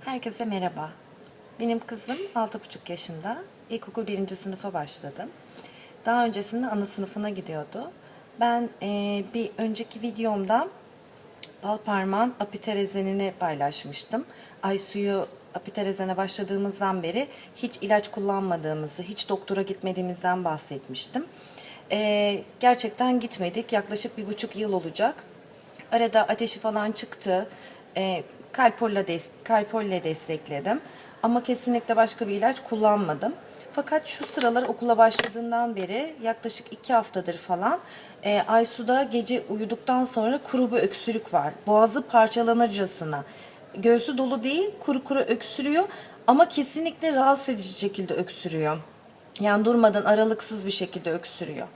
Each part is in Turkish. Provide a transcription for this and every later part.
Herkese merhaba. Benim kızım 6,5 yaşında. İlkokul 1. sınıfa başladım. Daha öncesinde ana sınıfına gidiyordu. Ben bir önceki videomda Balparmağın apiterezenini paylaşmıştım. Aysu'yu apiterezene başladığımızdan beri hiç ilaç kullanmadığımızı, hiç doktora gitmediğimizden bahsetmiştim. Gerçekten gitmedik. Yaklaşık 1,5 yıl olacak. Arada ateşi falan çıktı. Kalpolle destekledim. Ama kesinlikle başka bir ilaç kullanmadım. Fakat şu sıralar okula başladığından beri yaklaşık 2 haftadır falan Aysu'da gece uyuduktan sonra kuru bir öksürük var. Boğazı parçalanırcasına. Göğsü dolu değil, kuru kuru öksürüyor ama kesinlikle rahatsız edici şekilde öksürüyor. Yani durmadan aralıksız bir şekilde öksürüyor.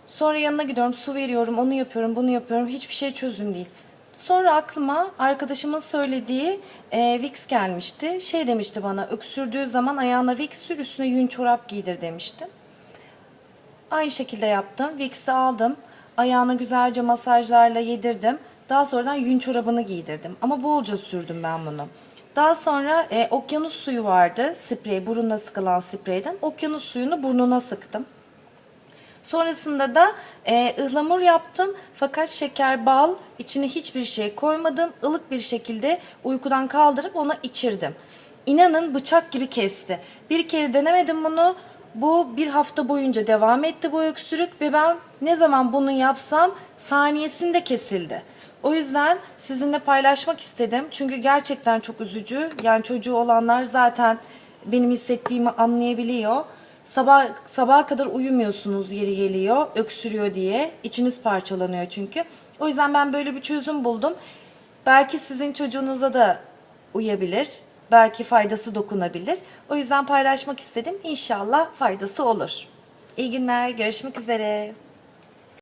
Sonra yanına gidiyorum, su veriyorum, onu yapıyorum, bunu yapıyorum. Hiçbir şey çözüm değil. Sonra aklıma arkadaşımın söylediği Vicks gelmişti. Şey demişti bana, öksürdüğü zaman ayağına Vicks sür, üstüne yün çorap giydir demişti. Aynı şekilde yaptım. Vicks'i aldım. Ayağına güzelce masajlarla yedirdim. Daha sonradan yün çorabını giydirdim. Ama bolca sürdüm ben bunu. Daha sonra okyanus suyu vardı. Sprey, buruna sıkılan spreyden. Okyanus suyunu burnuna sıktım. Sonrasında da ıhlamur yaptım. Fakat şeker, bal, içine hiçbir şey koymadım. Ilık bir şekilde uykudan kaldırıp ona içirdim. İnanın bıçak gibi kesti. Bir kere denemedim bunu. Bu bir hafta boyunca devam etti bu öksürük ve ben ne zaman bunu yapsam saniyesinde kesildi. O yüzden sizinle paylaşmak istedim. Çünkü gerçekten çok üzücü. Yani çocuğu olanlar zaten benim hissettiğimi anlayabiliyor. Sabaha kadar uyumuyorsunuz yeri geliyor, öksürüyor diye. İçiniz parçalanıyor çünkü. O yüzden ben böyle bir çözüm buldum. Belki sizin çocuğunuza da uyabilir. Belki faydası dokunabilir. O yüzden paylaşmak istedim. İnşallah faydası olur. İyi günler, görüşmek üzere.